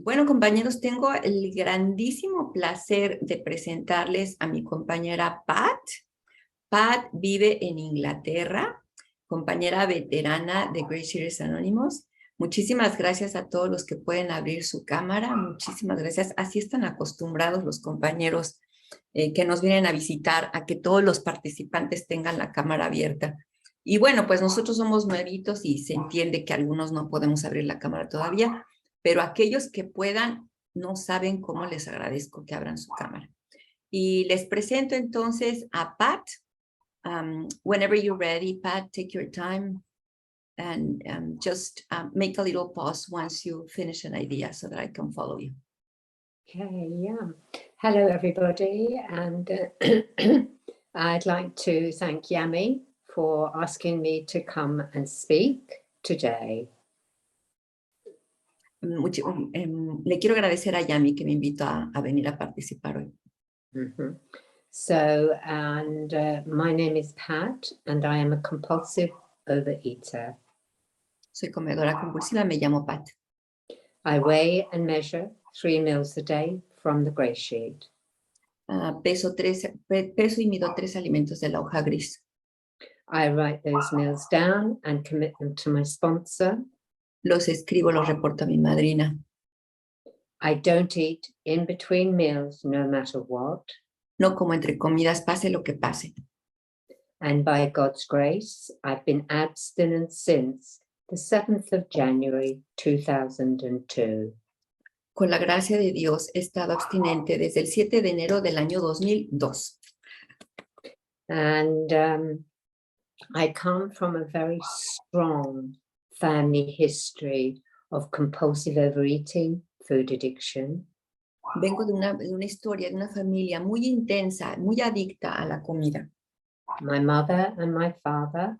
Bueno, compañeros, tengo el grandísimo placer de presentarles a mi compañera Pat. Pat vive en Inglaterra, compañera veterana de GreySheeters Anónimos. Muchísimas gracias a todos los que pueden abrir su cámara. Muchísimas gracias. Así están acostumbrados los compañeros que nos vienen a visitar a que todos los participantes tengan la cámara abierta. Y bueno, pues nosotros somos nuevitos y se entiende que algunos no podemos abrir la cámara todavía, pero aquellos que puedan no saben cómo les agradezco que abran su cámara. Y les presento entonces a Pat. Whenever you're ready, Pat, take your time and just make a little pause once you finish an idea so that I can follow you. Okay, yeah. Hello, everybody. And I'd like to thank Yami for asking me to come and speak today. Le quiero agradecer a Yami que me invitó a venir a participar hoy. Mm-hmm. So, and my name is Pat, and I am a compulsive overeater. Soy comedora compulsiva, me llamo Pat. I weigh and measure 3 meals a day from the GreySheet. Peso y mido 3 alimentos de la hoja gris. I write those meals down and commit them to my sponsor. Los escribo, los reporto a mi madrina. I don't eat in between meals, no matter what. No como entre comidas, pase lo que pase. And by God's grace, I've been abstinent since the 7th of January 2002. Con la gracia de Dios, he estado abstinente desde el 7 de enero del año 2002. And I come from a very strong family history of compulsive overeating, food addiction. Vengo de una historia, de una familia muy intensa, muy adicta a la comida. My mother and my father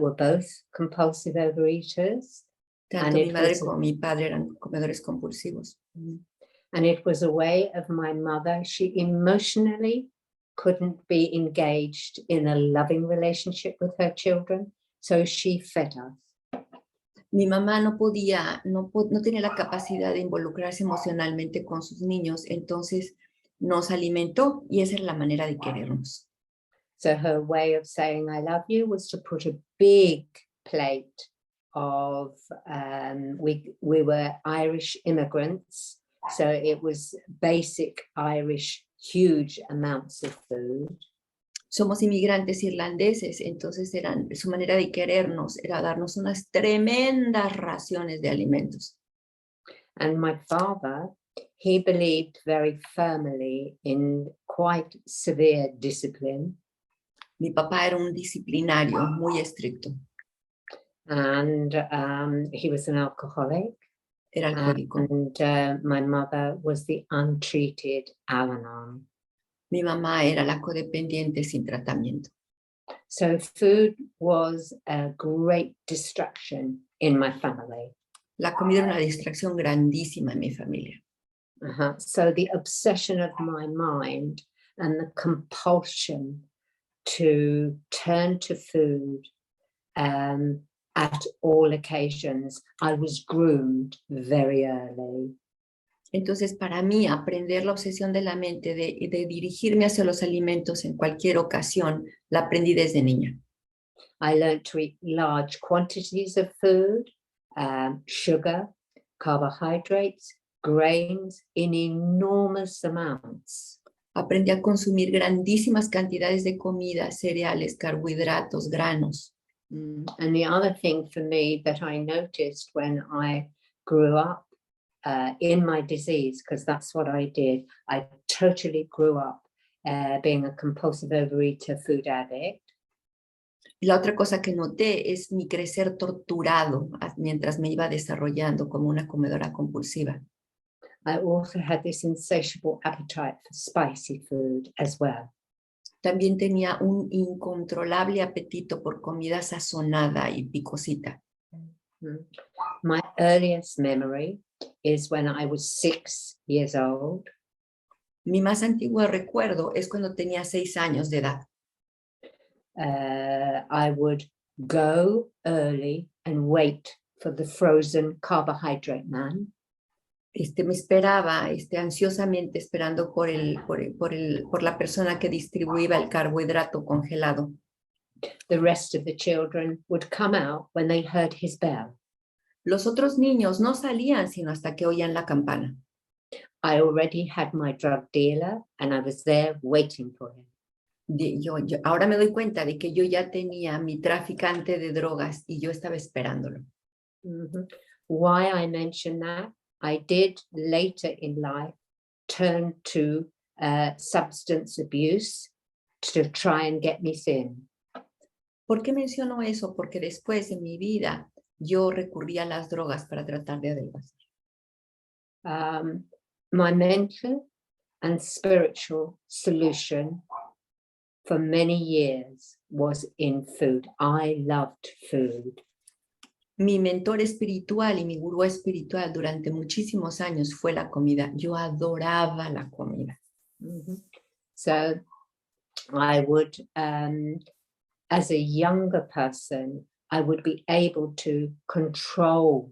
were both compulsive overeaters. Tanto mi madre como mi padre eran comedores compulsivos. And it was a way of my mother. She emotionally couldn't be engaged in a loving relationship with her children, so she fed us. Mi mamá no tenía la capacidad de involucrarse emocionalmente con sus niños, entonces nos alimentó y esa era la manera de querernos. So her way of saying I love you was to put a big plate of, we were Irish immigrants, so it was basic Irish, huge amounts of food. Somos inmigrantes irlandeses, entonces su manera de querernos era darnos unas tremendas raciones de alimentos. And my father, he believed very firmly in quite severe discipline. Mi papá era un disciplinario muy estricto. And he was an alcoholic. Era alcohólico. And my mother was the untreated Al-Anon. Mi mamá era la codependiente sin tratamiento. So food was a great distraction in my family. La comida era una distracción grandísima en mi familia. So the obsession of my mind and the compulsion to turn to food at all occasions, I was groomed very early. Entonces, para mí, aprender la obsesión de la mente, de dirigirme hacia los alimentos en cualquier ocasión, la aprendí desde niña. I learned to eat large quantities of food, sugar, carbohydrates, grains in enormous amounts. Aprendí a consumir grandísimas cantidades de comida, cereales, carbohidratos, granos. And the other thing for me that I noticed when I grew up in my disease, because that's what I did, I totally grew up being a compulsive overeater, food addict. Y la otra cosa que noté es mi crecer torturado mientras me iba desarrollando como una comedora compulsiva. I also had this insatiable appetite for spicy food as well. También tenía un incontrolable apetito por comida sazonada y picosita. My earliest memory is when I was 6 years old. Mi más antiguo recuerdo es cuando tenía 6 años de edad. I would go early and wait for the frozen carbohydrate man. me esperaba, ansiosamente esperando por la persona que distribuía el carbohidrato congelado. The rest of the children would come out when they heard his bell. Los otros niños no salían sino hasta que oían la campana. I already had my drug dealer and I was there waiting for him. Ahora me doy cuenta de que yo ya tenía mi traficante de drogas y yo estaba esperándolo. Why I mention that? I did later in life turn to substance abuse to try and get me thin. ¿Por qué menciono eso? Porque después en mi vida yo recurrí a las drogas para tratar de adelgazar. My mental and spiritual solution for many years was in food. I loved food. Mi mentor espiritual y mi gurú espiritual durante muchísimos años fue la comida. Yo adoraba la comida. So I would, as a younger person, I would be able to control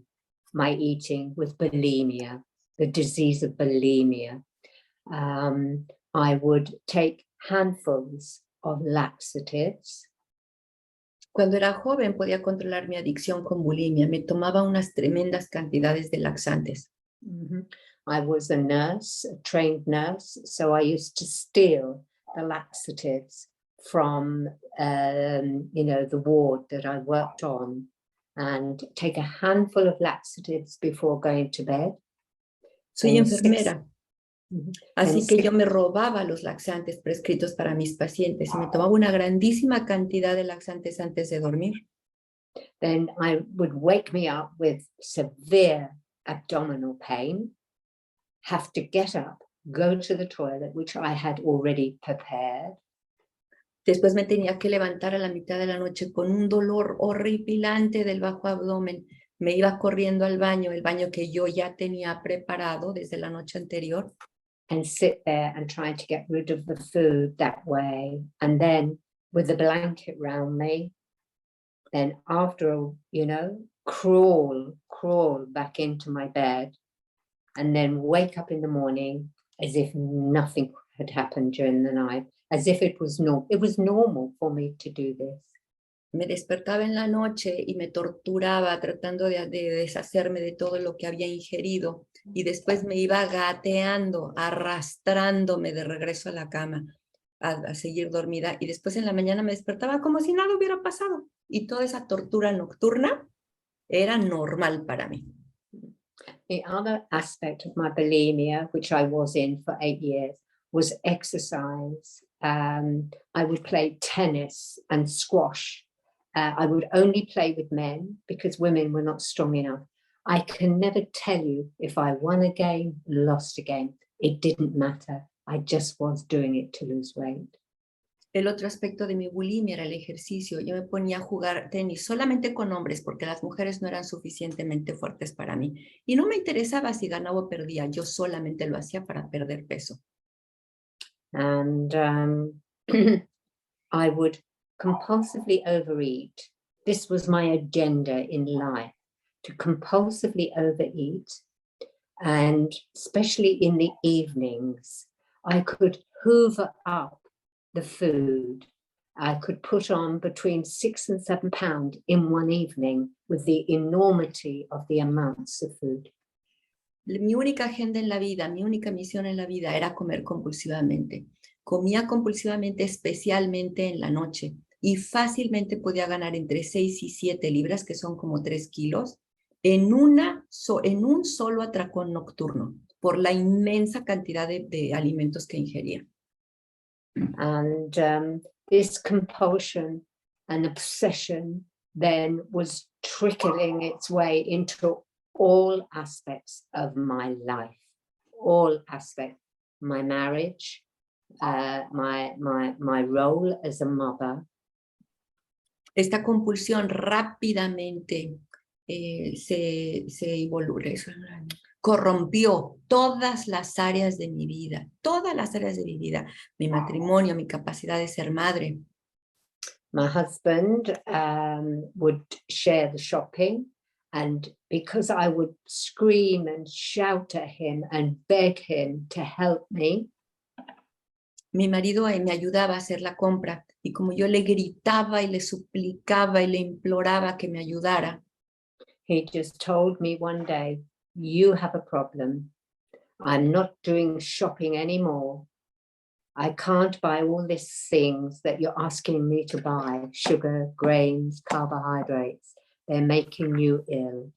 my eating with bulimia, the disease of bulimia. I would take handfuls of laxatives. Cuando era joven podía controlar mi adicción con bulimia. Me tomaba unas tremendas cantidades de laxantes. I was a nurse, a trained nurse, so I used to steal the laxatives from, the ward that I worked on and take a handful of laxatives before going to bed. Soy enfermera. Así que yo me robaba los laxantes prescritos para mis pacientes y me tomaba una grandísima cantidad de laxantes antes de dormir. Then I would wake me up with severe abdominal pain, have to get up, go to the toilet, which I had already prepared. Después me tenía que levantar a la mitad de la noche con un dolor horripilante del bajo abdomen. Me iba corriendo al baño, el baño que yo ya tenía preparado desde la noche anterior. And sit there and try to get rid of the food that way. And then with the blanket around me, then after, crawl back into my bed and then wake up in the morning as if nothing had happened during the night, as if it was normal for me to do this. Me despertaba en la noche y me torturaba tratando de deshacerme de todo lo que había ingerido y después me iba gateando, arrastrándome de regreso a la cama a seguir dormida y después en la mañana me despertaba como si nada hubiera pasado y toda esa tortura nocturna era normal para mí. The other aspect of my bulimia, which I was in for 8 years, was exercise. I would play tennis and squash. I would only play with men because women were not strong enough. I can never tell you if I won a game, lost a game. It didn't matter. I just was doing it to lose weight. El otro aspecto de mi bulimia era el ejercicio. Yo me ponía a jugar tenis solamente con hombres porque las mujeres no eran suficientemente fuertes para mí. Y no me interesaba si ganaba o perdía. Yo solamente lo hacía para perder peso. And I would compulsively overeat. This was my agenda in life, to compulsively overeat. And especially in the evenings, I could hoover up the food. I could put on between 6 and 7 pounds in one evening with the enormity of the amounts of food. Mi única agenda en la vida, mi única misión en la vida era comer compulsivamente. Comía compulsivamente, especialmente en la noche, y fácilmente podía ganar entre 6 y 7 libras, que son como 3 kilos, en un solo atracón nocturno, por la inmensa cantidad de alimentos que ingería. And this compulsion and obsession then was trickling its way into all aspects of my life, all aspects, my marriage, my role as a mother. Esta compulsión rápidamente corrompió todas las áreas de mi vida, mi matrimonio, mi capacidad de ser madre. My husband would share the shopping And because I would scream and shout at him and beg him to help me, mi marido me ayudaba a hacer la compra y como yo le gritaba y le suplicaba y le imploraba que me ayudara, he just told me one day, you have a problem. I'm not doing shopping anymore. I can't buy all these things that you're asking me to buy, sugar, grains, carbohydrates. They're making you ill.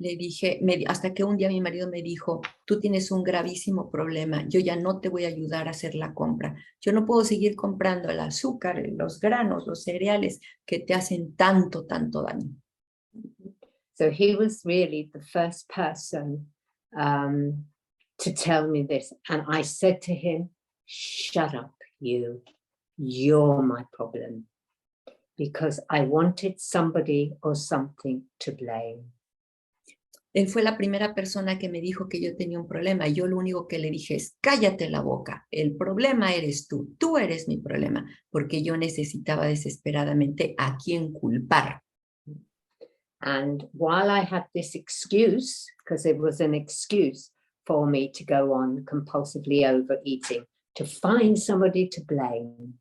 le dije, hasta que un día mi marido me dijo, tú tienes un gravísimo problema, yo ya no te voy a ayudar a hacer la compra. Yo no puedo seguir comprando el azúcar, los granos, los cereales que te hacen tanto, tanto daño. So he was really the first person to tell me this. And I said to him, shut up, you're my problem. Because I wanted somebody or something to blame. Él fue la primera persona que me dijo que yo tenía un problema. Yo lo único que le dije es, cállate la boca. El problema eres tú eres mi problema, porque yo necesitaba desesperadamente a quién culpar. And while I had this excuse, because it was an excuse for me to go on compulsively overeating, to find somebody to blame.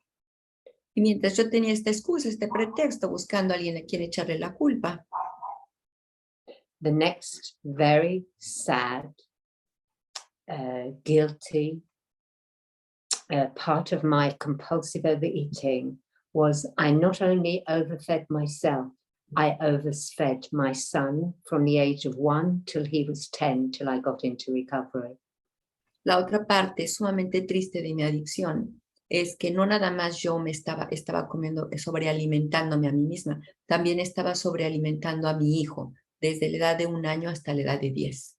Y mientras yo tenía esta excusa, este pretexto, buscando a alguien a quien echarle la culpa, the next very sad, guilty part of my compulsive overeating was I not only overfed myself, I overfed my son from the age of 1 till he was 10, till I got into recovery. La otra parte sumamente triste de mi adicción es que no nada más yo me estaba comiendo, sobrealimentándome a mí misma, también estaba sobrealimentando a mi hijo, desde la edad de 1 año hasta la edad de 10.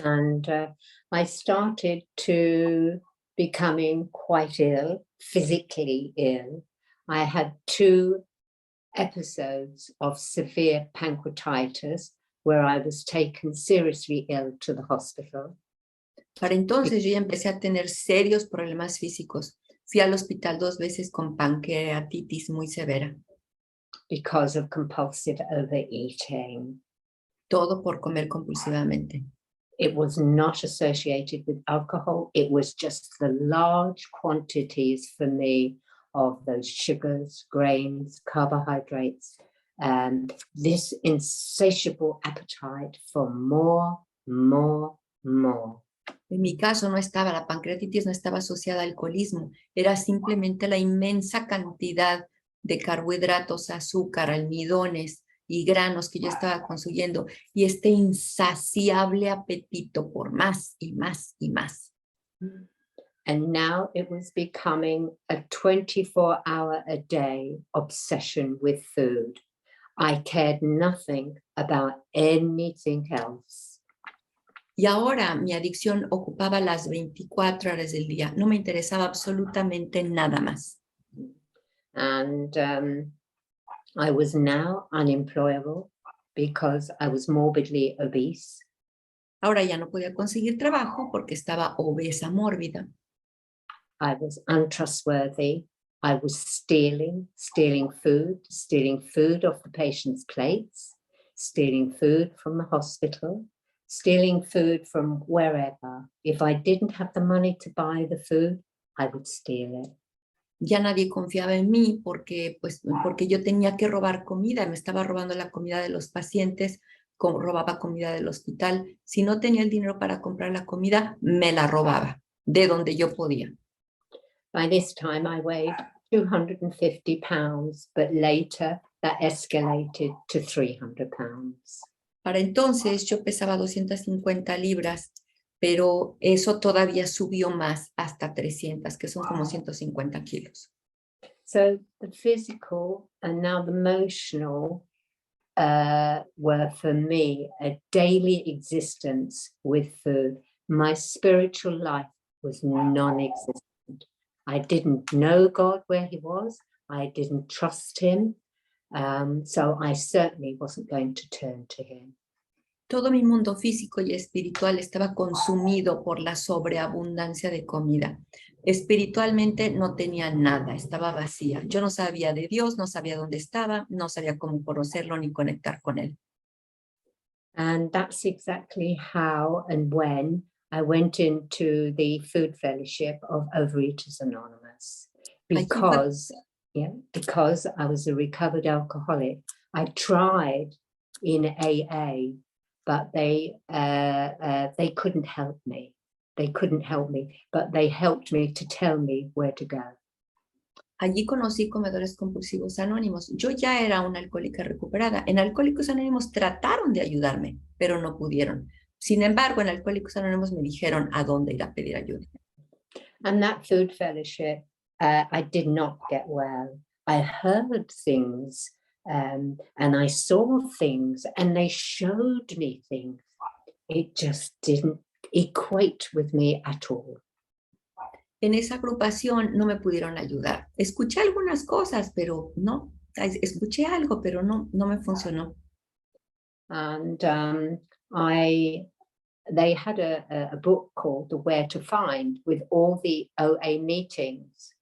And I started to becoming quite ill, physically ill. I had 2 episodes of severe pancreatitis where I was taken seriously ill to the hospital. Para entonces yo ya empecé a tener serios problemas físicos. Fui al hospital 2 veces con pancreatitis muy severa. Because of compulsive overeating. Todo por comer compulsivamente. It was not associated with alcohol. It was just the large quantities for me of those sugars, grains, carbohydrates, and this insatiable appetite for more. En mi caso la pancreatitis no estaba asociada al alcoholismo, era simplemente la inmensa cantidad de carbohidratos, azúcar, almidones y granos que yo estaba consumiendo y este insaciable apetito por más y más y más. And now it was becoming a 24-hour-a-day obsession with food. I cared nothing about anything else. Y ahora mi adicción ocupaba las 24 horas del día. No me interesaba absolutamente nada más. And I was now unemployable because I was morbidly obese. Ahora ya no podía conseguir trabajo porque estaba obesa mórbida. I was untrustworthy. I was stealing food off the patient's plates, stealing food from the hospital, stealing food from wherever. If I didn't have the money to buy the food, I would steal it. Ya nadie confiaba en mí porque yo tenía que robar comida. Me estaba robando la comida de los pacientes, robaba comida del hospital. Si no tenía el dinero para comprar la comida, me la robaba de donde yo podía. By this time, I weighed 250 pounds, but later that escalated to 300 pounds. Para entonces yo pesaba 250 libras, pero eso todavía subió más hasta 300, que son como 150 kilos. So the physical and now the emotional were for me a daily existence with food. My spiritual life was non-existent. I didn't know God where he was. I didn't trust him. So I certainly wasn't going to turn to him. Todo mi mundo físico y espiritual estaba consumido por la sobreabundancia de comida. Espiritualmente no tenía nada, estaba vacía. Yo no sabía de Dios, no sabía dónde estaba, no sabía cómo conocerlo ni conectar con él. And that's exactly how and when I went into the food fellowship of Overeaters Anonymous. Because I was a recovered alcoholic. I tried in AA, but they couldn't help me. They couldn't help me, but they helped me to tell me where to go. Allí conocí comedores compulsivos anónimos. Yo ya era una alcohólica recuperada. En Alcohólicos Anónimos trataron de ayudarme, pero no pudieron. Sin embargo, en Alcohólicos Anónimos me dijeron a dónde ir a pedir ayuda. And that food fellowship, I did not get well. I heard things and I saw things and they showed me things. It just didn't equate with me at all. En esa agrupación no me pudieron ayudar. Escuché algunas cosas, pero no. Escuché algo, pero no me funcionó. And they had a book called The Where to Find with all the OA meetings.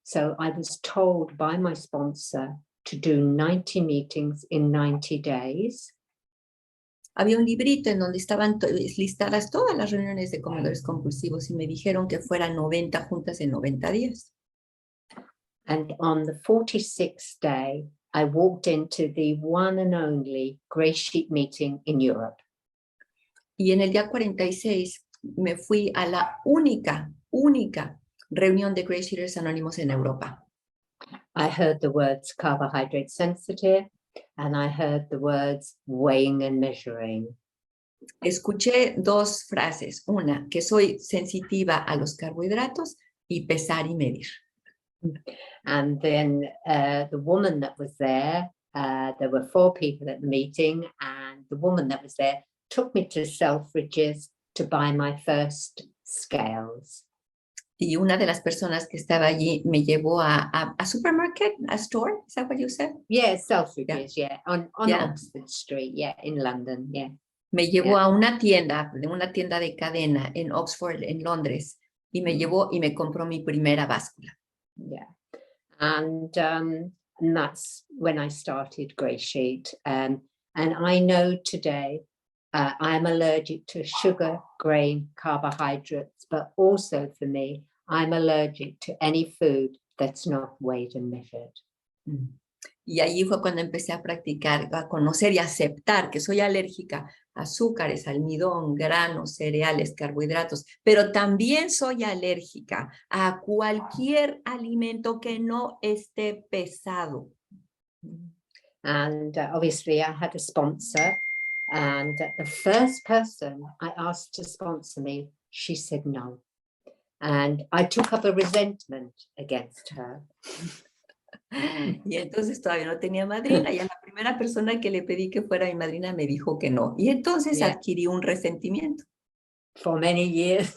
So I was told by my sponsor to do 90 meetings in 90 days. Había un librito en donde estaban listadas todas las reuniones de comedores compulsivos y me dijeron que fueran 90 juntas en 90 días. And on the 46th day, I walked into the one and only GreySheet meeting in Europe. Y en el día 46 me fui a la única reunión de GreySheeters Anónimos en Europa. I heard the words carbohydrate sensitive, and I heard the words weighing and measuring. Escuché dos frases. Una, que soy sensitiva a los carbohidratos y pesar y medir. And then the woman that was there were 4 people at the meeting, and the woman that was there took me to Selfridges to buy my first scales. Y una de las personas que estaba allí me llevó a supermarket, a store, is that what you said? Yeah, Selfridges, yeah, on Oxford Street, yeah, in London, yeah. Me llevó a una tienda de cadena en Oxford, en Londres, y me llevó y me compró mi primera báscula. Yeah, and that's when I started GreySheet. And I know today I'm allergic to sugar, grain, carbohydrates, but also for me, I'm allergic to any food that's not weighed and measured. Y allí fue cuando empecé a practicar, a conocer y aceptar que soy alérgica a azúcares, almidón, granos, cereales, carbohidratos, pero también soy alérgica a cualquier alimento que no esté pesado. And obviously I had a sponsor, and the first person I asked to sponsor me, she said no. And I took up a resentment against her. Y entonces todavía no tenía madrina, y a la primera persona que le pedí que fuera mi madrina me dijo que no. Y entonces adquirí un resentimiento. For many years.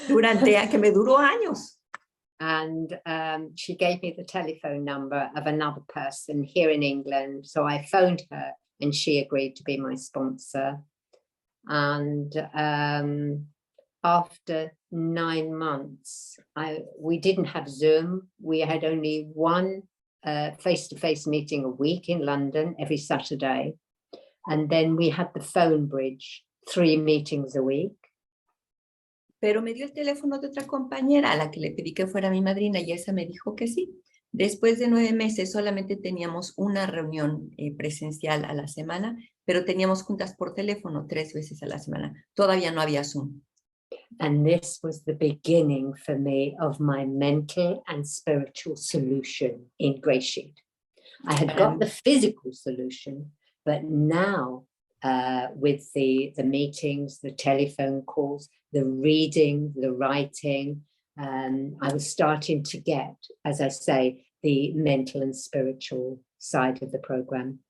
Que me duró años. And she gave me the telephone number of another person here in England. So I phoned her and she agreed to be my sponsor. And after 9 months, we didn't have Zoom. We had only one face-to-face meeting a week in London every Saturday. And then we had the phone bridge, 3 meetings a week. Pero me dio el teléfono de otra compañera a la que le pedí que fuera mi madrina y esa me dijo que sí. Después de 9 meses solamente teníamos una reunión presencial a la semana, pero teníamos juntas por teléfono 3 veces a la semana. Todavía no había Zoom. And this was the beginning for me of my mental and spiritual solution in GreySheet. I had got the physical solution, but now with the meetings, the telephone calls, the reading, the writing, I was starting to get, as I say, the mental and spiritual side of the program.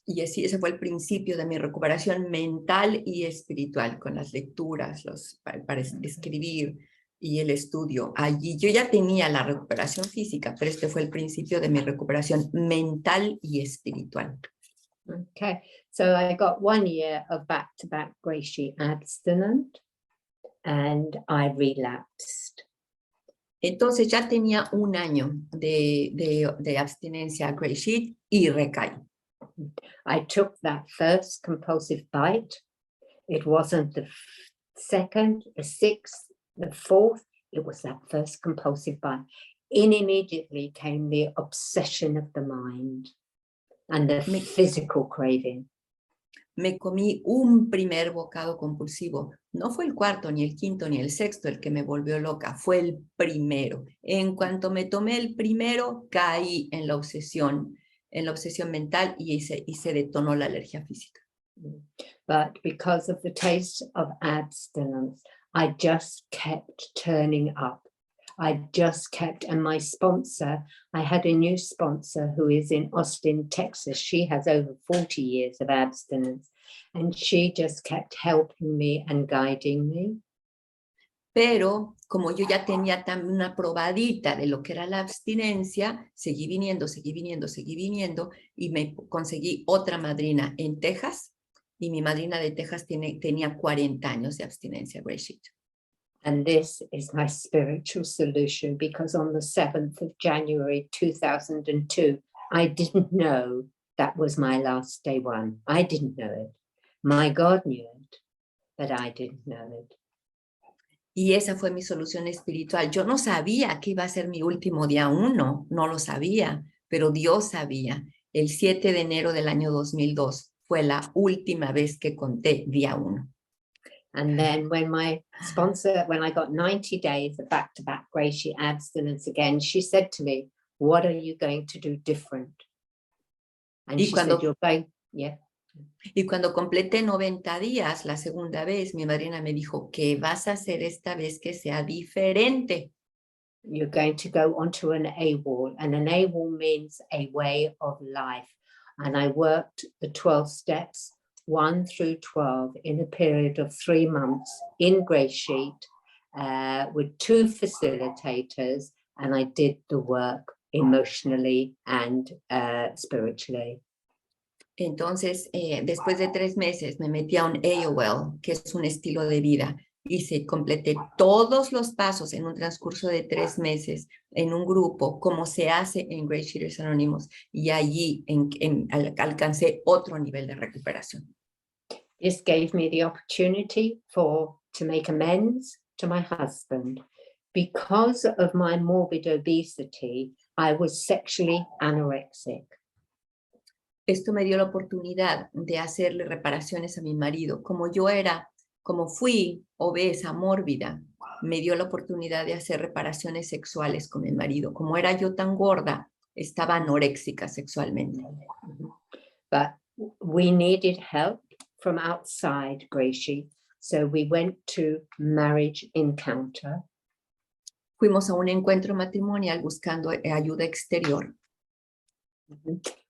Y así, ese fue el principio de mi recuperación mental y espiritual, con las lecturas, para escribir y el estudio. Allí yo ya tenía la recuperación física, pero este fue el principio de mi recuperación mental y espiritual. Okay, so I got 1 year of back-to-back GreySheet abstinent, and I relapsed. Entonces ya tenía un año de abstinencia GreySheet y recaí. I took that first compulsive bite. It wasn't the second, the sixth, the fourth. It was that first compulsive bite. In immediately came the obsession of the mind and the physical craving. Me comí un primer bocado compulsivo. No fue el cuarto, ni el quinto, ni el sexto el que me volvió loca. Fue el primero. En cuanto me tomé el primero, caí en la obsesión mental y se detonó la alergia física. But because of the taste of abstinence, I just kept turning up. I just kept, and my sponsor, I had a new sponsor who is in Austin, Texas. She has over 40 years of abstinence, and she just kept helping me and guiding me. Pero como yo ya tenía también una probadita de lo que era la abstinencia, seguí viniendo y me conseguí otra madrina en Texas y mi madrina de Texas tenía 40 años de abstinencia GreySheet. And this is my spiritual solution, because on the 7th of January 2002, I didn't know that was my last day one. I didn't know it. My God knew it, but I didn't know it. Y esa fue mi solución espiritual. Yo no sabía que iba a ser mi último día 1, no lo sabía, pero Dios sabía. El 7 de enero del año 2002 fue la última vez que conté día 1. And then when my sponsor, when I got 90 days of back-to-back GreySheet abstinence again, she said to me, what are you going to do different? And she said, you're going, yeah. Y cuando completé 90 días, la segunda vez, mi madrina me dijo, ¿qué vas a hacer esta vez que sea diferente? You're going to go onto an AWOL, and an AWOL means a way of life. And I worked the 12 steps, 1 through 12, in a period of 3 months in GreySheet with 2 facilitators, and I did the work emotionally and spiritually. Entonces, después de 3 meses, me metí a un AOL, que es un estilo de vida. Completé todos los pasos en un transcurso de 3 meses en un grupo, como se hace en GreySheeters Anónimos, y allí alcancé otro nivel de recuperación. This gave me the opportunity to make amends to my husband. Because of my morbid obesity, I was sexually anorexic. Esto me dio la oportunidad de hacerle reparaciones a mi marido. Como fui obesa, mórbida, me dio la oportunidad de hacer reparaciones sexuales con mi marido. Como era yo tan gorda, estaba anoréxica sexualmente. But we needed help from outside GreySheet, so we went to marriage encounter. Fuimos a un encuentro matrimonial buscando ayuda exterior.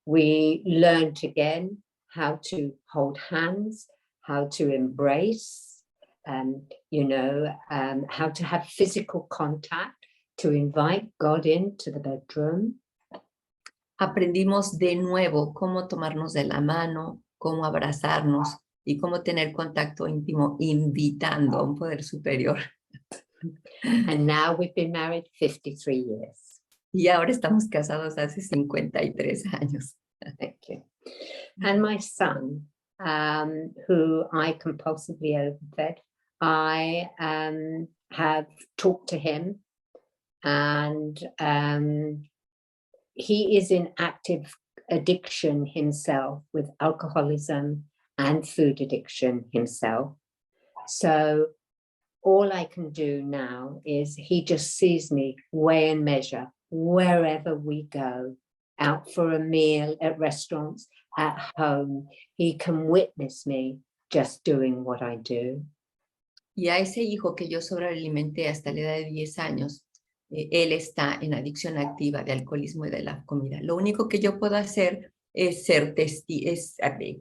We learned again how to hold hands, how to embrace, how to have physical contact, to invite God into the bedroom. Aprendimos de nuevo cómo tomarnos de la mano, cómo abrazarnos y cómo tener contacto íntimo invitando a un poder superior. And now we've been married 53 years. Y ahora estamos casados hace 53 años. Thank you. And my son, who I compulsively overfed, I have talked to him, and he is in active addiction himself, with alcoholism and food addiction himself. So all I can do now is he just sees me weigh and measure wherever we go, out for a meal, at restaurants, at home. He can witness me just doing what I do. Y a ese hijo que yo sobrealimenté hasta la edad de 10 años, él está en adicción activa de alcoholismo y de la comida. Lo único que yo puedo hacer es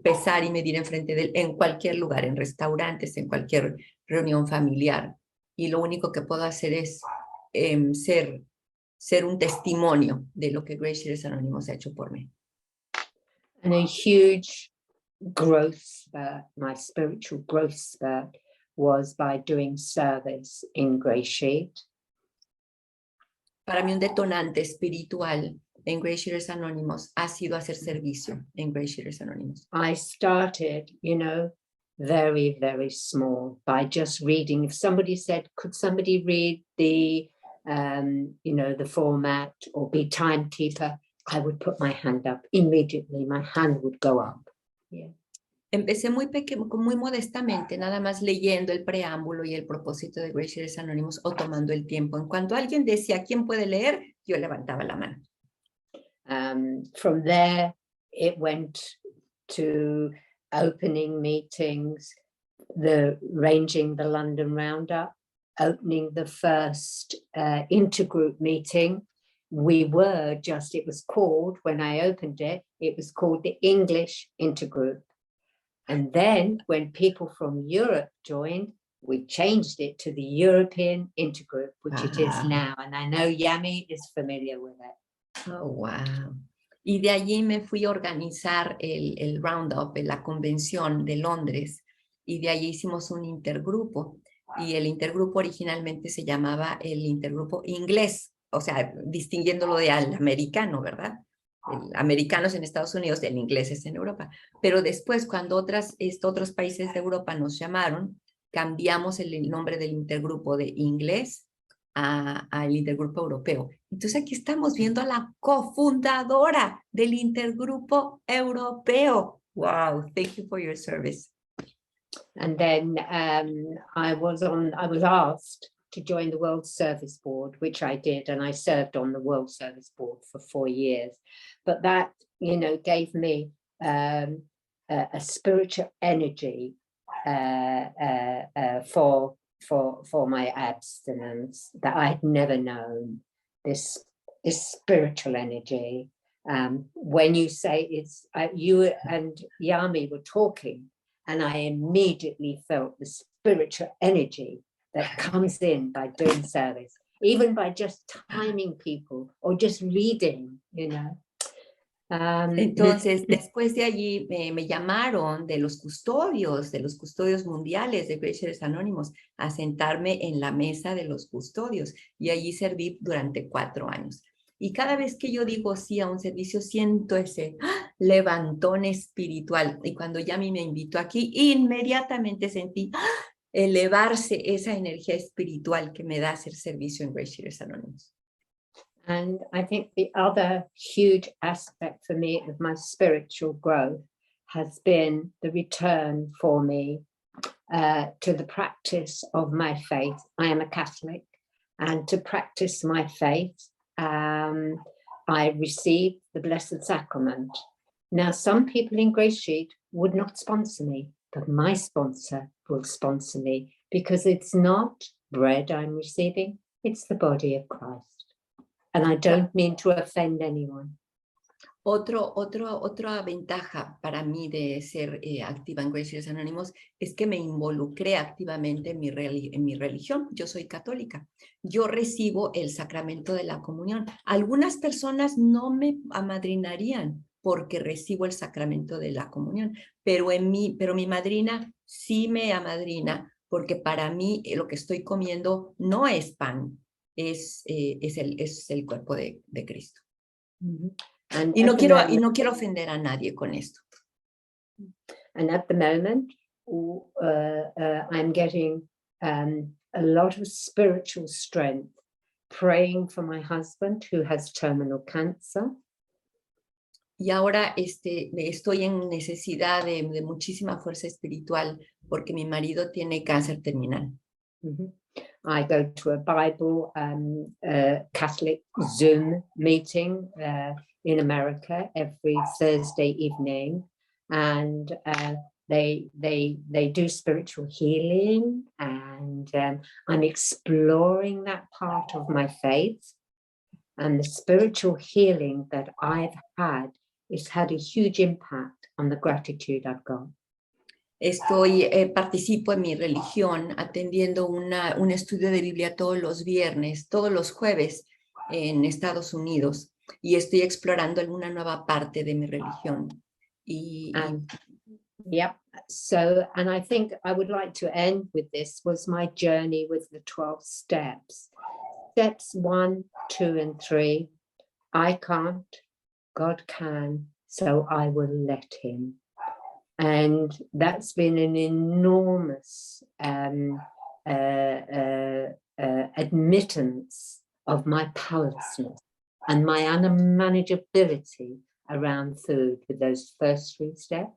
pesar y medir enfrente de él en cualquier lugar, en restaurantes, en cualquier reunión familiar. Y lo único que puedo hacer es ser un testimonio de lo que GreySheeters Anónimos ha hecho por mí. And a huge growth spurt, my spiritual growth spurt, was by doing service in GreySheet. Para mí un detonante espiritual en GreySheeters Anónimos ha sido hacer servicio en GreySheeters Anónimos. I started, you know, very, very small by just reading. If somebody said, could somebody read the, you know, the format or be timekeeper, I would put my hand up immediately. My hand would go up. Yeah. Empecé muy pequeño, muy modestamente, nada más leyendo el preámbulo y el propósito de GreySheeters Anónimos o tomando el tiempo. En cuanto alguien decía, ¿quién puede leer? Yo levantaba la mano. From there, it went to opening meetings, arranging the London Roundup, opening the first intergroup meeting. We were just, it was called, when I opened it, it was called the English Intergroup. And then when people from Europe joined, we changed it to the European Intergroup, which it is now. And I know Yami is familiar with it. Oh, wow. Y de allí me fui a organizar el Roundup, la convención de Londres, y de allí hicimos un intergrupo. Y el intergrupo originalmente se llamaba el intergrupo inglés, o sea, distinguiéndolo de al americano, ¿verdad? El americano es en Estados Unidos, el inglés es en Europa. Pero después, cuando otros países de Europa nos llamaron, cambiamos el nombre del intergrupo de inglés al intergrupo europeo. Entonces aquí estamos viendo a la cofundadora del intergrupo europeo. Wow, thank you for your service. And then I was asked to join the World Service Board, which I did, and I served on the World Service Board for 4 years. But that, you know, gave me a spiritual energy for my abstinence that I'd never known. This spiritual energy. When you say it's you and Yami were talking, and I immediately felt the spiritual energy that comes in by doing service, even by just timing people or just reading, you know. Entonces, después de allí me llamaron de los custodios mundiales de GreySheeters Anónimos a sentarme en la mesa de los custodios y allí serví durante 4 años. Y cada vez que yo digo sí a un servicio, siento ese levantón espiritual. Y cuando Yami me invitó aquí, inmediatamente sentí elevarse esa energía espiritual que me da hacer servicio en GreySheeters Anónimos. And I think the other huge aspect for me of my spiritual growth has been the return for me to the practice of my faith. I am a Catholic, and to practice my faith, I received the Blessed Sacrament. Now, some people in GreySheet would not sponsor me, but my sponsor will sponsor me because it's not bread I'm receiving, it's the body of Christ. And I don't mean to offend anyone. Otra ventaja para mí de ser activa en GreySheeters Anónimos es que me involucré activamente en mi religión. Yo soy católica. Yo recibo el sacramento de la comunión. Algunas personas no me amadrinarían porque recibo el sacramento de la comunión, pero mi madrina sí me amadrina porque para mí lo que estoy comiendo no es pan, es el cuerpo de Cristo. And Y no quiero ofender a nadie con esto. And at the moment, I'm getting a lot of spiritual strength, praying for my husband who has terminal cancer. Y ahora estoy en necesidad de muchísima fuerza espiritual porque mi marido tiene cáncer terminal. I go to a Bible Catholic Zoom meeting in America every Thursday evening, and they do spiritual healing, and I'm exploring that part of my faith, and the spiritual healing that I've had has had a huge impact on the gratitude I've got. Participo en mi religión atendiendo un estudio de Biblia todos los jueves en Estados Unidos, y estoy explorando alguna nueva parte de mi religión. Yep. So, and I think I would like to end with this, was my journey with the 12 steps. Steps 1, 2, and 3. I can't, God can, so I will let him. And that's been an enormous admittance of my powerlessness and my unmanageability around food with those first 3 steps.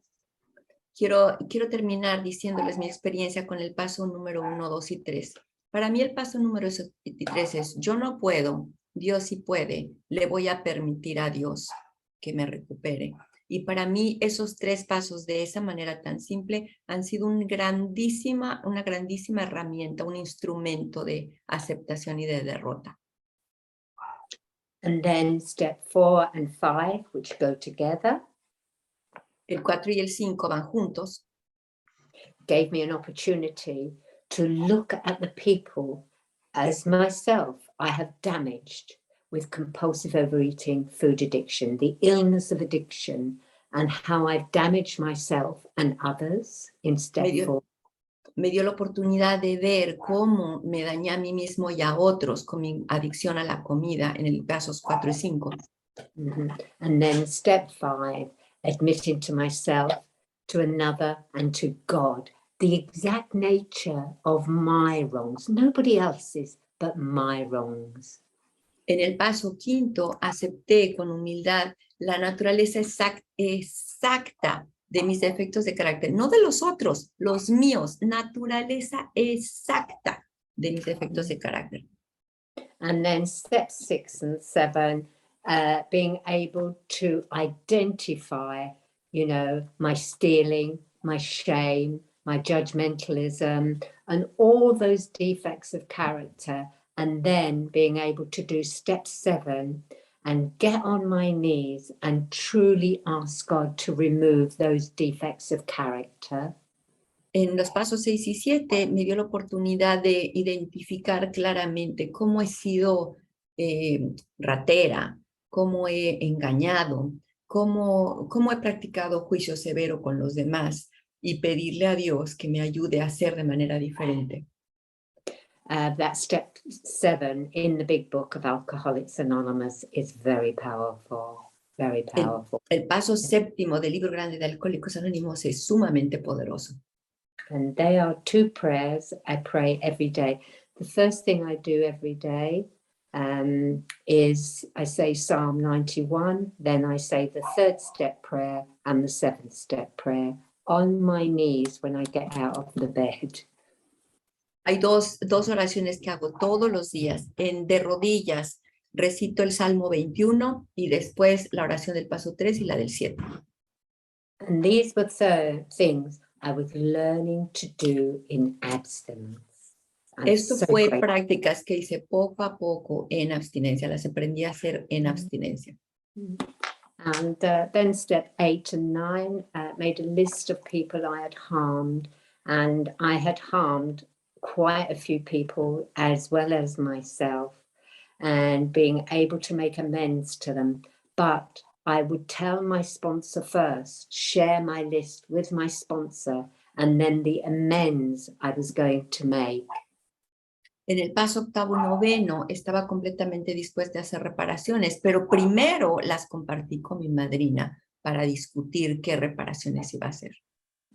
Quiero terminar diciéndoles mi experiencia con el paso número 1, 2 y 3. Para mí el paso número 3 es, yo no puedo, Dios sí puede, le voy a permitir a Dios que me recupere. Y para mí esos 3 pasos de esa manera tan simple han sido una grandísima herramienta, un instrumento de aceptación y de derrota. And then step 4 and 5, which go together. El 4 y el 5 van juntos. Gave me an opportunity to look at the people as myself I have damaged with compulsive overeating, food addiction, the illness of addiction, and how I've damaged myself and others in step 4. Me dio la oportunidad de ver cómo me dañé a mí mismo y a otros con mi adicción a la comida en el pasos 4 y 5. And then step 5, admitting to myself, to another, and to God, the exact nature of my wrongs, nobody else's, but my wrongs. En el paso 5 acepté con humildad la naturaleza exacta de mis defectos de carácter, no de los otros, los míos, naturaleza exacta de mis defectos de carácter. And then steps 6 and 7, being able to identify, you know, my stealing, my shame, my judgmentalism, and all those defects of character, and then being able to do step 7 and get on my knees and truly ask God to remove those defects of character. En los pasos 6 y 7 me dio la oportunidad de identificar claramente cómo he sido ratera, cómo he engañado, cómo he practicado juicio severo con los demás y pedirle a Dios que me ayude a hacer de manera diferente. That step 7 in the big book of Alcoholics Anonymous is very powerful, very powerful. El paso 7 del libro grande de Alcohólicos Anónimos es sumamente poderoso. And they are 2 prayers I pray every day. The first thing I do every day is I say Psalm 91, then I say the 3rd step prayer and the 7th step prayer on my knees when I get out of the bed. Hay dos oraciones que hago todos los días. De rodillas recito el Salmo 21 y después la oración del paso 3 y la del 7. And these were things I was learning to do in abstinence. Esto fue prácticas que hice poco a poco en abstinencia. Las aprendí a hacer en abstinencia. And then step 8 and 9 made a list of people I had harmed, and I had harmed quite a few people as well as myself, and being able to make amends to them. But I would tell my sponsor first, share my list with my sponsor, and then the amends I was going to make. En el paso 8 y 9 estaba completamente dispuesta a hacer reparaciones, pero primero las compartí con mi madrina para discutir qué reparaciones iba a hacer.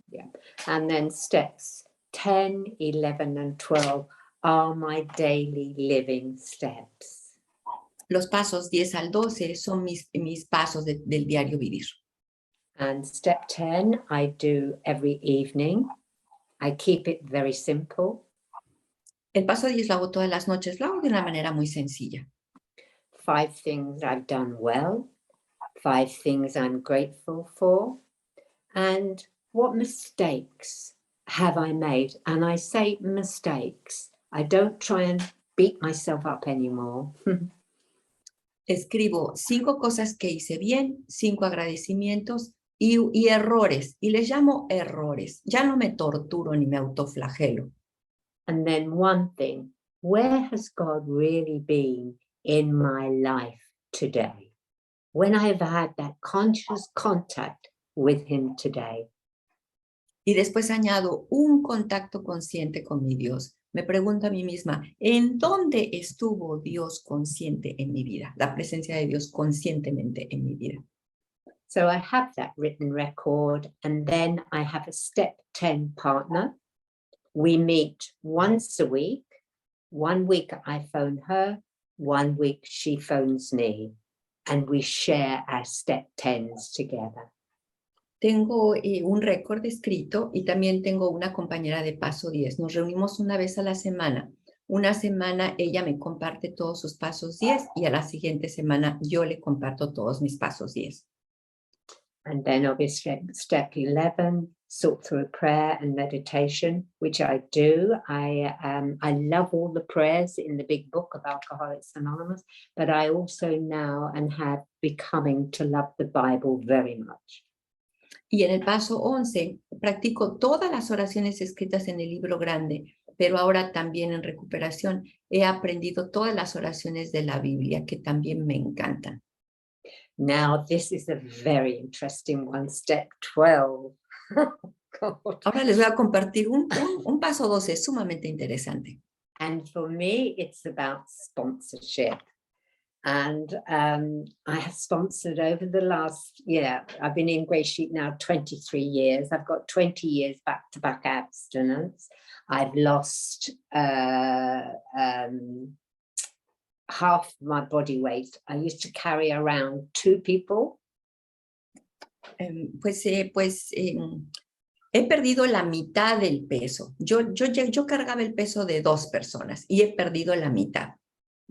Yeah. And then steps 10, 11, and 12 are my daily living steps. Los pasos 10 al 12 son mis pasos del diario vivir. And step 10, I do every evening. I keep it very simple. El paso 10 lo hago todas las noches, lo hago de una manera muy sencilla. 5 things I've done well, 5 things I'm grateful for, and what mistakes have I made? And I say mistakes. I don't try and beat myself up anymore. Escribo 5 cosas que hice bien, 5 agradecimientos y errores, y les llamo errores. Ya no me torturo ni me autoflagelo. And then 1 thing, where has God really been in my life today? When I have had that conscious contact with him today. Y después añado un contacto consciente con mi Dios. me pregunto a mí misma, ¿en dónde estuvo Dios consciente en mi vida? La presencia de Dios conscientemente en mi vida. So I have that written record, and then I have a step 10 partner. We meet once a week. 1 week I phone her, 1 week she phones me, and we share our step 10s together. Tengo un récord escrito y también tengo una compañera de paso 10. Nos reunimos una vez a la semana. Una semana ella me comparte todos sus pasos 10 y a la siguiente semana yo le comparto todos mis pasos 10. And then obviously step 11, sort through prayer and meditation, which I do. I love all the prayers in the big book of Alcoholics Anonymous, but I also now and have becoming to love the Bible very much. Y en el paso 11 practico todas las oraciones escritas en el libro grande, pero ahora también en recuperación he aprendido todas las oraciones de la Biblia que también me encantan. Now this is a very interesting one, step 12. God. Ahora les voy a compartir un paso 12 sumamente interesante. And for me, it's about sponsorship. And I have sponsored over the last, I've been in GreySheet now 23 years. I've got 20 years back-to-back abstinence. I've lost half my body weight. I used to carry around 2 people. He perdido la mitad del peso. Yo cargaba el peso de 2 personas y he perdido la mitad.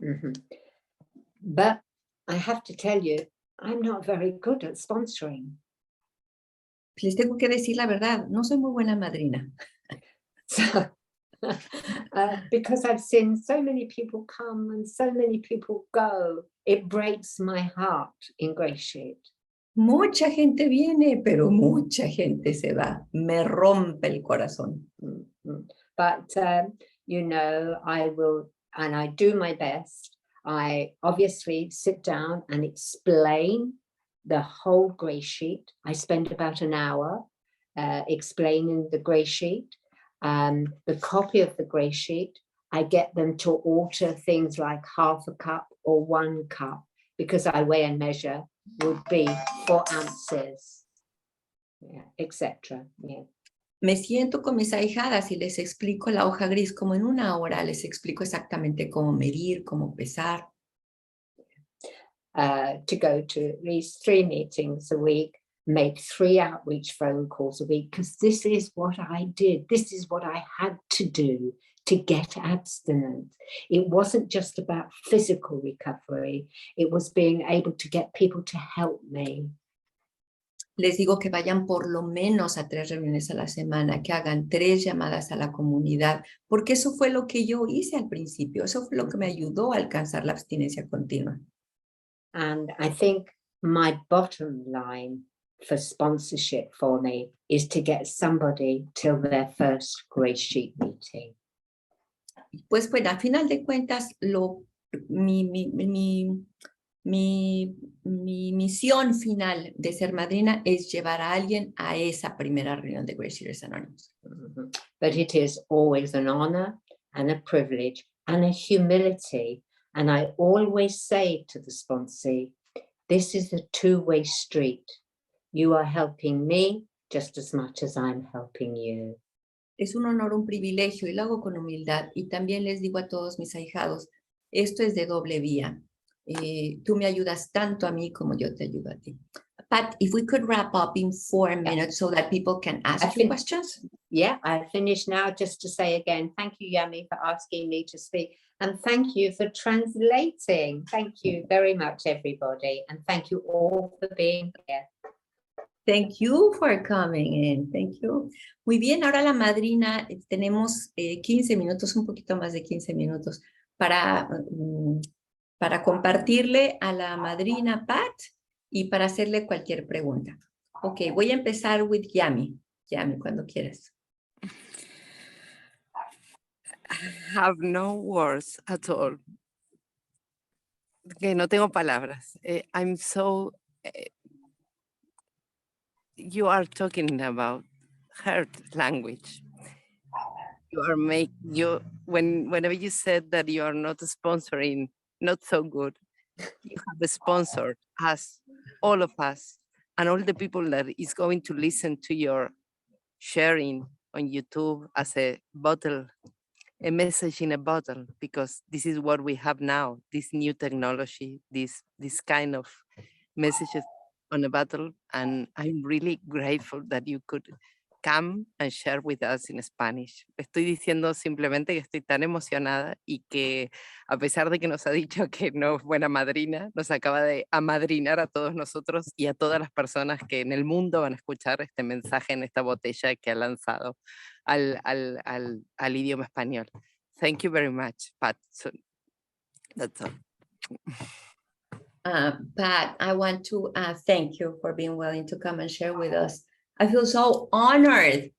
Mm-hmm. But I have to tell you, I'm not very good at sponsoring. Les tengo que decir la verdad, no soy muy buena madrina. So, because I've seen so many people come and so many people go, it breaks my heart in GreySheet. Mucha gente viene, pero mucha gente se va. Me rompe el corazón. Mm-hmm. But, I will, and I do my best. I obviously sit down and explain the whole GreySheet. I spend about an hour explaining the GreySheet. The copy of the GreySheet, I get them to alter things like half a cup or 1 cup, because I weigh and measure would be 4 ounces, etc. Yeah. Me siento con mis ahijadas y les explico la hoja gris como en 1 hora. Les explico exactamente cómo medir, cómo pesar. To go to at least 3 meetings a week, make 3 outreach phone calls a week, because this is what I did. This is what I had to do to get abstinent. It wasn't just about physical recovery. It was being able to get people to help me. Les digo que vayan por lo menos a 3 reuniones a la semana, que hagan 3 llamadas a la comunidad, porque eso fue lo que yo hice al principio. Eso fue lo que me ayudó a alcanzar la abstinencia continua. And I think my bottom line for sponsorship for me is to get somebody till their first GreySheet meeting. Pues bueno, a final de cuentas, mi misión final de ser madrina es llevar a alguien a esa primera reunión de GreySheeters Anónimos. Mm-hmm. But it is always an honor and a privilege and a humility. And I always say to the sponsee, this is a 2-way street. You are helping me just as much as I'm helping you. Es un honor, un privilegio, y lo hago con humildad. Y también les digo a todos mis ahijados, esto es de doble vía. Tú me ayudas tanto a mí como yo te ayudo a ti. Pat, if we could wrap up in 4 minutes so that people can ask you questions. Yeah, I finished now. Just to say again, thank you, Yami, for asking me to speak. And thank you for translating. Thank you very much, everybody. And thank you all for being here. Thank you for coming in. Thank you. Muy bien, ahora la madrina, tenemos 15 minutos, un poquito más de 15 minutos para compartirle a la madrina Pat y para hacerle cualquier pregunta. Ok, voy a empezar with Yami. Yami, cuando quieras. I have no words at all. Que no tengo palabras. I'm so... you are talking about hurt language. You are whenever you said that you are not sponsoring, not so good, you have sponsored us, all of us, and all the people that is going to listen to your sharing on YouTube as a message in a bottle, because this is what we have now, this new technology, this kind of messages on a bottle. And I'm really grateful that you could come and share with us in Spanish. Estoy diciendo simplemente que estoy tan emocionada y que a pesar de que nos ha dicho que no es buena madrina, nos acaba de amadrinar a todos nosotros y a todas las personas que en el mundo van a escuchar este mensaje en esta botella que ha lanzado al idioma español. Thank you very much, Pat. So, that's all. Pat, I want to thank you for being willing to come and share with us. I feel so honored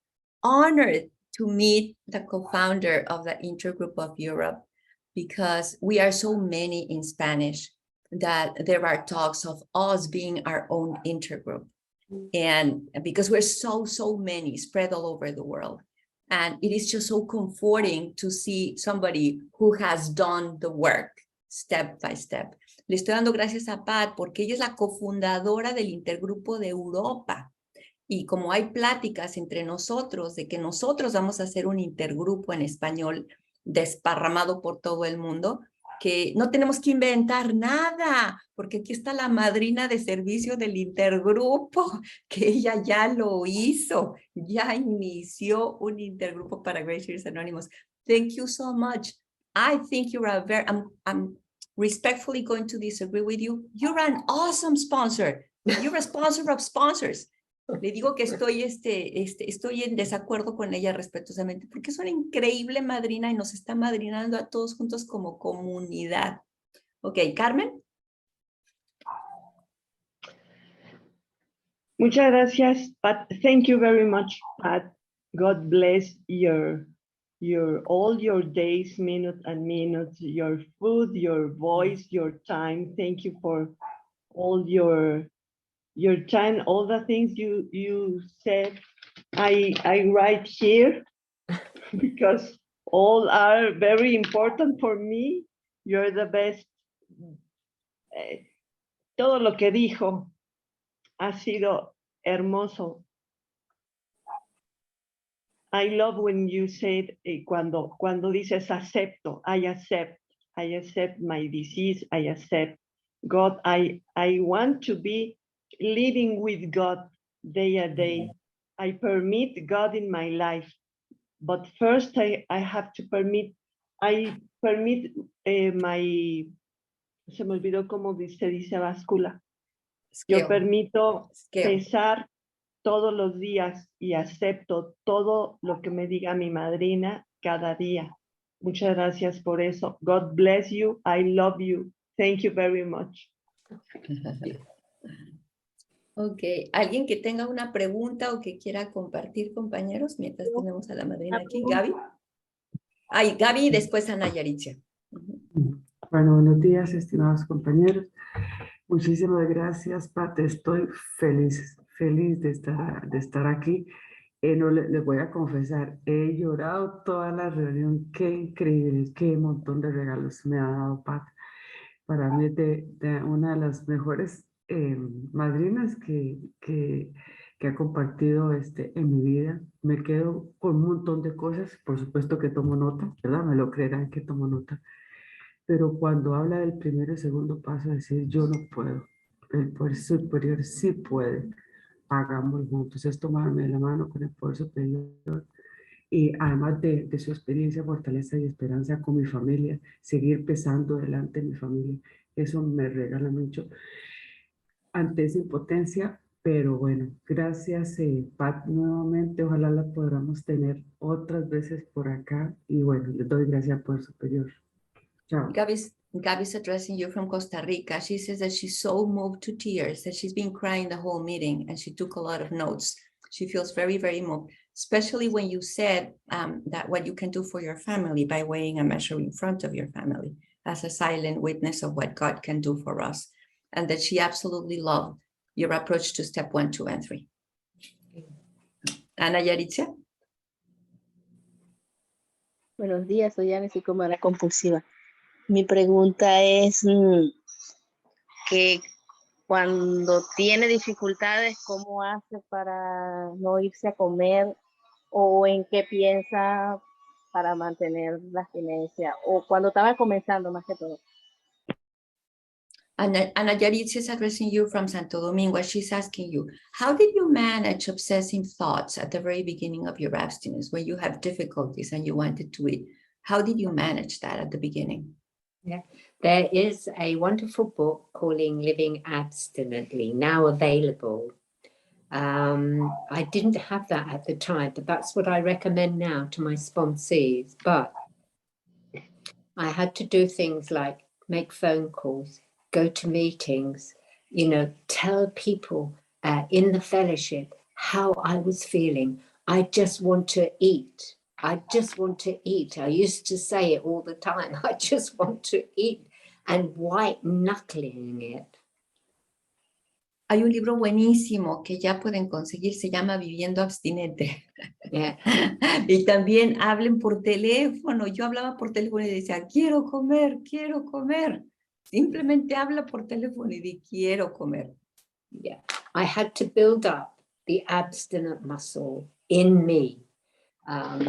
to meet the co-founder of the Intergroup of Europe, because we are so many in Spanish that there are talks of us being our own intergroup. And because we're so many spread all over the world. And it is just so comforting to see somebody who has done the work step by step. Le estoy dando gracias a Pat porque ella es la cofundadora del Intergrupo de Europa. Y como hay pláticas entre nosotros de que nosotros vamos a hacer un intergrupo en español desparramado por todo el mundo, que no tenemos que inventar nada, porque aquí está la madrina de servicio del intergrupo, que ella ya lo hizo, ya inició un intergrupo para GreySheeters Anónimos. Thank you so much. I think you're a very, I'm respectfully going to disagree with you. You're an awesome sponsor. You're a sponsor of sponsors. Le digo que estoy en desacuerdo con ella respetuosamente, porque es una increíble madrina y nos está madrinando a todos juntos como comunidad. Ok, Carmen. Muchas gracias, Pat. Thank you very much, Pat. God bless all your days, minutes and minutes, your food, your voice, your time. Thank you for all your time, all the things you said. I write here because all are very important for me. You're the best. Todo lo que dijo ha sido hermoso. I love when you said, cuando dices acepto, I accept my disease, I accept God. I want to be living with God day a day. I permit God in my life, but first I have to permit my, se me olvidó cómo se dice báscula. Yo permito pesar todos los días y acepto todo lo que me diga mi madrina cada día. Muchas gracias por eso. God bless you. I love you. Thank you very much. Ok, ¿alguien que tenga una pregunta o que quiera compartir, compañeros? Mientras tenemos a la madrina aquí. Gaby. Ay, Gaby y después Ana Yaritzia. Bueno, buenos días, estimados compañeros. Muchísimas gracias, Pat. Estoy feliz de estar aquí. No les voy a confesar, he llorado toda la reunión. Qué increíble, qué montón de regalos me ha dado Pat. Para mí es de una de las mejores madrinas que ha compartido en mi vida. Me quedo con un montón de cosas, por supuesto que tomo nota, ¿verdad? Me lo creerán que tomo nota. Pero cuando habla del primero y segundo paso, decir yo no puedo, el poder superior sí puede, hagámoslo juntos, es tomarme de la mano con el poder superior y además de su experiencia, fortaleza y esperanza con mi familia, seguir pesando delante de mi familia, eso me regala mucho ante esa impotencia. Pero bueno, gracias Pat nuevamente, ojalá la podamos tener otras veces por acá y bueno, les doy gracias por el superior. Gaby's addressing you from Costa Rica. She says that she's so moved to tears, that she's been crying the whole meeting, and she took a lot of notes. She feels very, very moved, especially when you said that what you can do for your family by weighing a measure in front of your family as a silent witness of what God can do for us, and that she absolutely loved your approach to step 1, 2, and 3. Ana Yaritzia? Buenos días, soy Ana, psicóloga compulsiva. Mi pregunta es que cuando tiene dificultades, ¿cómo hace para no irse a comer? ¿O en qué piensa para mantener la abstinencia? O cuando estaba comenzando, más que todo. Ana Yaritz is addressing you from Santo Domingo. She's asking you, how did you manage obsessive thoughts at the very beginning of your abstinence when you have difficulties and you wanted to eat? How did you manage that at the beginning? Yeah, there is a wonderful book called Living Abstinently, now available. I didn't have that at the time, but that's what I recommend now to my sponsees. But I had to do things like make phone calls, go to meetings, you know, tell people in the fellowship how I was feeling. I just want to eat. I just want to eat. I used to say it all the time. I just want to eat, and white knuckling it. Hay un libro buenísimo que ya pueden conseguir, se llama Viviendo Abstinente. Yeah. Y también hablen por teléfono. Yo hablaba por teléfono y decía, quiero comer, quiero comer. Simplemente habla por teléfono y di, quiero comer. Yeah. I had to build up the abstinent muscle in me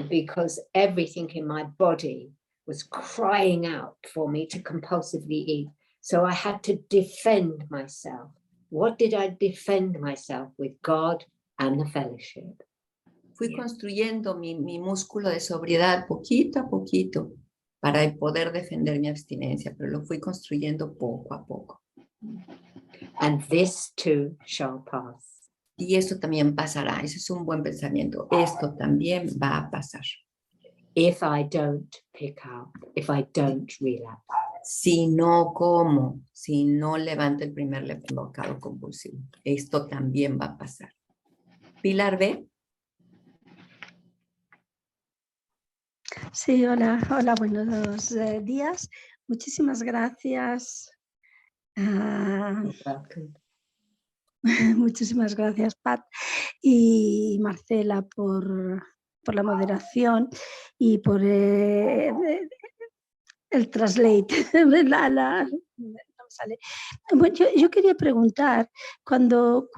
because everything in my body was crying out for me to compulsively eat. So I had to defend myself. What did I defend myself with? God and the fellowship. Fui construyendo mi músculo de sobriedad poquito a poquito para poder defender mi abstinencia, pero lo fui construyendo poco a poco. And this too shall pass. Y esto también pasará. Ese es un buen pensamiento. Esto también va a pasar. If I don't pick up, if I don't relapse. Si no como, si no levanto el primer bocado compulsivo. Esto también va a pasar. Pilar B. Sí, hola, buenos días. Muchísimas gracias. Muchísimas gracias, Pat y Marcela, por la moderación y por el translate. No me sale. Bueno, yo quería preguntar, cuando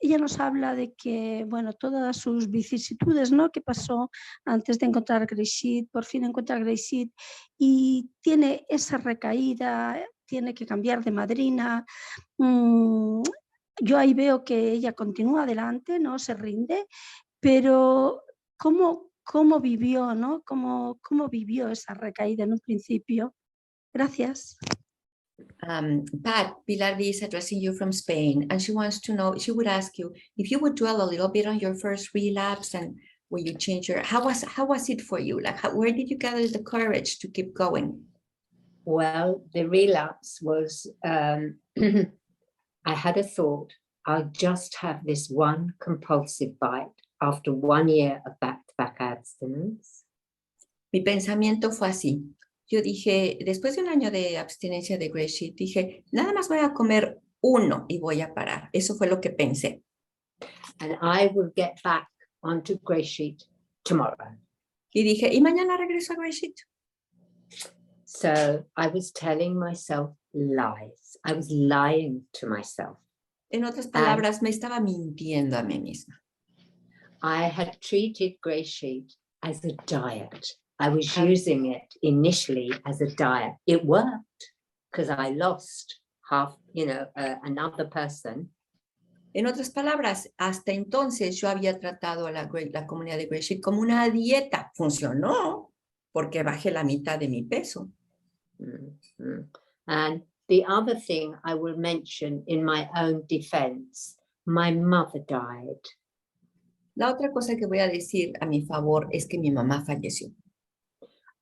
ella nos habla de que, bueno, todas sus vicisitudes, ¿no?, que pasó antes de encontrar GreySheet, por fin encuentra GreySheet y tiene esa recaída, tiene que cambiar de madrina. Yo ahí veo que ella continúa adelante, no se rinde, pero ¿cómo vivió, ¿no? ¿Cómo vivió esa recaída en un principio? Gracias. Pat, Pilar B is addressing you from Spain, and she wants to know, she would ask you if you would dwell a little bit on your first relapse and when you changed your, how was it for you? Like, where did you gather the courage to keep going? Well, the relapse was, I had a thought, I'll just have this one compulsive bite after 1 year of back-to-back abstinence. Mi pensamiento fue así. Yo dije, después de 1 año de abstinencia de GreySheet, dije, nada más voy a comer uno y voy a parar. Eso fue lo que pensé. And I will get back onto GreySheet tomorrow. Y dije, y mañana regreso a GreySheet. So I was telling myself lies. I was lying to myself. En otras palabras, me estaba mintiendo a mí misma. I had treated GreySheet as a diet. I was using it initially as a diet. It worked because I lost half, another person. En otras palabras, hasta entonces yo había tratado a la comunidad de GreySheet como una dieta. Funcionó porque bajé la mitad de mi peso. Mm-hmm. And the other thing I will mention in my own defense, my mother died. La otra cosa que voy a decir a mi favor es que mi mamá falleció.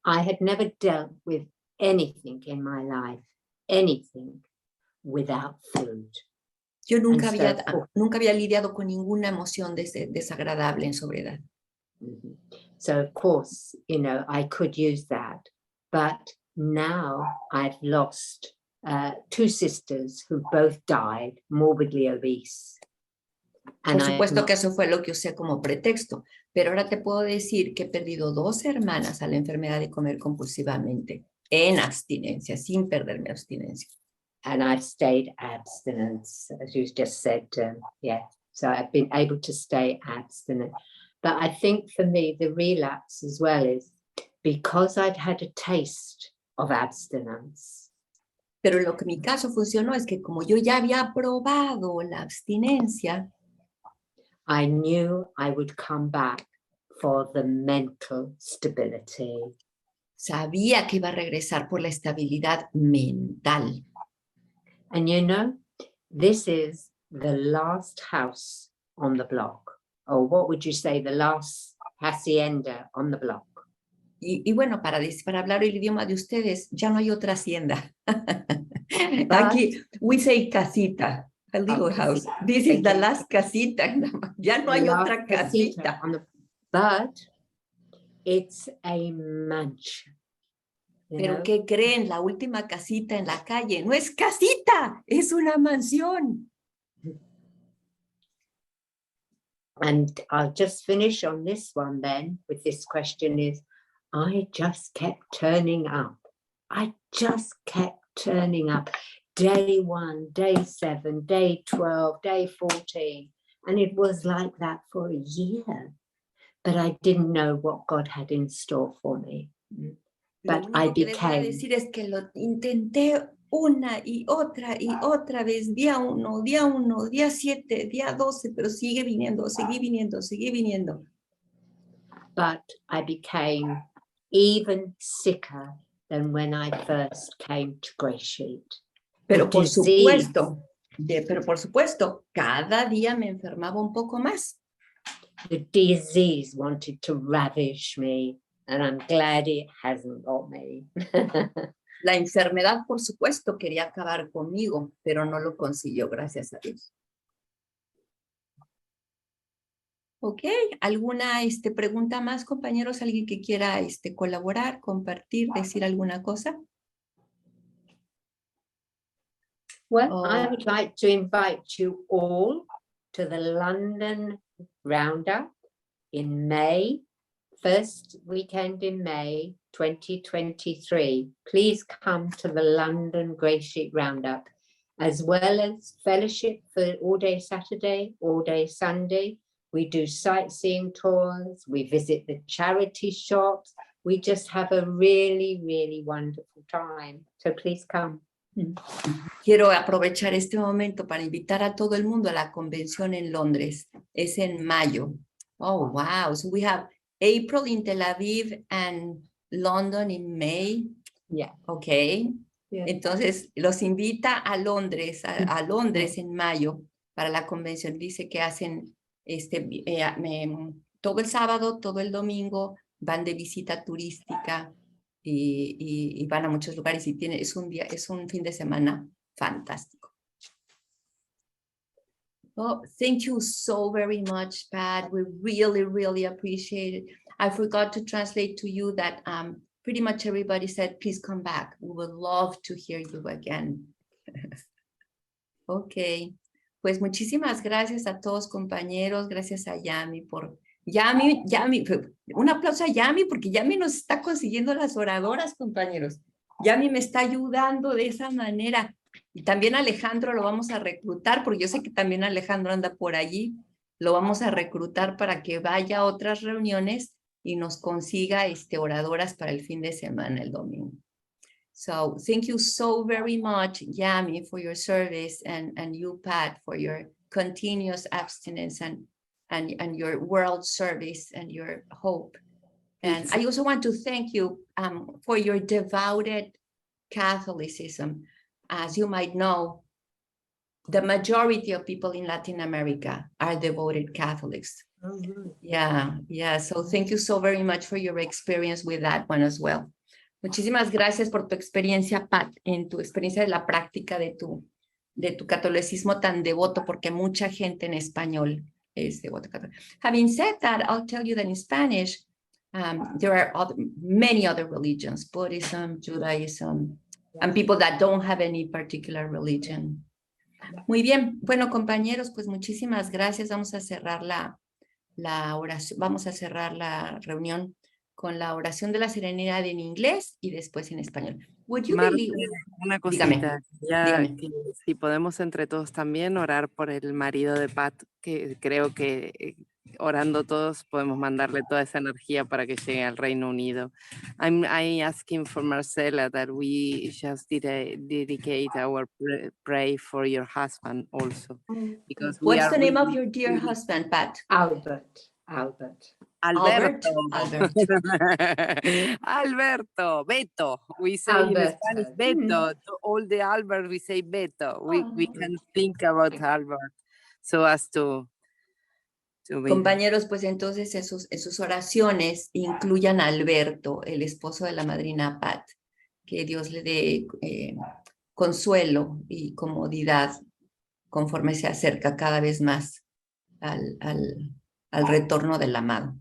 I had never dealt with anything in my life, anything without food. Yo nunca había lidiado con ninguna emoción desagradable en sobriedad. Mm-hmm. So of course, I could use that, but now I've lost 2 sisters who both died morbidly obese. Por supuesto que eso fue lo que usé como pretexto, Pero ahora te puedo decir que he perdido 2 hermanas a la enfermedad de comer compulsivamente, en abstinencia, sin perder mi abstinencia. And I've stayed abstinent, as you just said, yeah. So I've been able to stay abstinent. But I think for me, the relapse as well is because I'd had a taste of abstinence. Pero lo que en mi caso funcionó es que como yo ya había probado la abstinencia, I knew I would come back for the mental stability. sabía que iba a regresar por la estabilidad mental. And you know, this is the last house on the block. Or what would you say, the last hacienda on the block? Y bueno, para hablar el idioma de ustedes, ya no hay otra hacienda. Aquí, we say casita, a little house. This is the last casita. Ya no hay otra casita. But it's a mansion. Pero ¿qué creen? La última casita en la calle no es casita, es una mansión. And I'll just finish on this one then with this question is, I just kept turning up. I just kept turning up. Day 1, day 7, day 12, day 14. And it was like that for a year. But I didn't know what God had in store for me. But I became. Lo único que les voy a decir es que lo intenté una y otra vez, día 1, día 7, día 12, pero seguí viniendo. But I became even sicker than when I first came to GreySheet. Pero por supuesto, cada día me enfermaba un poco más. The disease wanted to ravish me, and I'm glad it hasn't got me. La enfermedad, por supuesto, quería acabar conmigo, pero no lo consiguió, gracias a Dios. Ok, ¿alguna pregunta más, compañeros? ¿Alguien que quiera colaborar, compartir, decir alguna cosa? Well, I would like to invite you all to the London Roundup in May, first weekend in May 2023. Please come to the London GreySheet Roundup, as well as fellowship for all day Saturday, all day Sunday. We do sightseeing tours, we visit the charity shops. We just have a really, really wonderful time. So please come. Quiero aprovechar este momento para invitar a todo el mundo a la convención en Londres. Es en mayo. Oh, wow. So we have April in Tel Aviv and London in May. Yeah. Okay. Yeah. Entonces, los invita a Londres, a Londres en mayo para la convención. Dice que hacen todo el sábado, todo el domingo, van de visita turística y van a muchos lugares y es un fin de semana fantástico. Oh, thank you so very much, Pat. We really, really appreciate it. I forgot to translate to you that pretty much everybody said, please come back. We would love to hear you again. Okay. Pues muchísimas gracias a todos, compañeros. Gracias a Yami por... Yami, un aplauso a Yami porque Yami nos está consiguiendo las oradoras, compañeros. Yami me está ayudando de esa manera. Y también Alejandro lo vamos a reclutar, porque yo sé que también Alejandro anda por allí. Lo vamos a reclutar para que vaya a otras reuniones y nos consiga oradoras para el fin de semana, el domingo. So thank you so very much, Yami, for your service, and you, Pat, for your continuous abstinence and your world service and your hope. And I also want to thank you for your devoted Catholicism. As you might know, the majority of people in Latin America are devoted Catholics. Mm-hmm. Yeah. So thank you so very much for your experience with that one as well. Muchísimas gracias por tu experiencia, Pat, en tu experiencia de la práctica de tu catolicismo tan devoto, porque mucha gente en español es devoto católico. Having said that, I'll tell you that in Spanish, there are many other religions, Buddhism, Judaism, and people that don't have any particular religion. Muy bien, bueno, compañeros, pues muchísimas gracias. Vamos a cerrar la oración. Vamos a cerrar la reunión con la oración de la serenidad en inglés y después en español. Would you Marte, believe? una Dígame, cosita, ya dígame. que si podemos entre todos también orar por el marido de Pat, que creo que orando todos podemos mandarle toda esa energía para que llegue al Reino Unido. I'm asking for Marcela that we just dedicate our pray for your husband also, because we What's are the name of really, your dear really- husband, Pat? Albert. Alberto. Albert. Alberto, Beto. We say in Alberto. Spanish, Beto. To all the Albert, we say Beto. We can think about Albert so as to be. Compañeros, pues entonces en sus oraciones incluyan a Alberto, el esposo de la madrina Pat, que Dios le dé consuelo y comodidad conforme se acerca cada vez más al retorno del amado.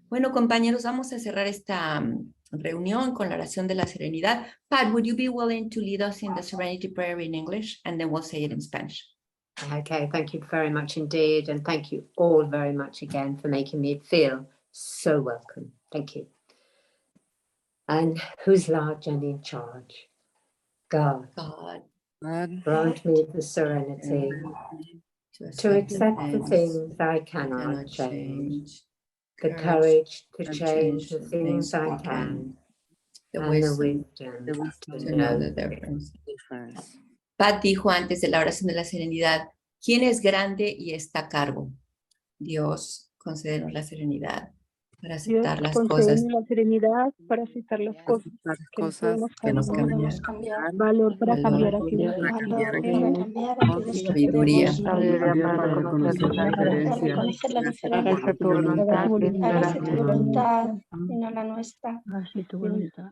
Bueno, compañeros, vamos a cerrar esta reunión con la oración de la serenidad. Pat, would you be willing to lead us in the serenity prayer in English, and then we'll say it in Spanish? Okay, thank you very much indeed. And thank you all very much again for making me feel so welcome. Thank you. And who's large and in charge? God. God, Grant me the serenity to accept the things I cannot change, the courage to change the things I can, the and the wisdom wisdom to know the difference. Pat dijo antes de la oración de la serenidad, ¿quién es grande y está a cargo? Dios, concédenos la serenidad para aceptar las cosas la serenidad para aceptar las cosas Las que no cosas podemos que no cambiar, podemos cambiar, valor para valor cambiar aquello para que cambiar queremos, sabiduría. Sabiduría para reconocer la diferencia. reconocer la diferencia, Hágase tu voluntad, hágase tu en voluntad, la y no la nuestra. Hágase tu voluntad.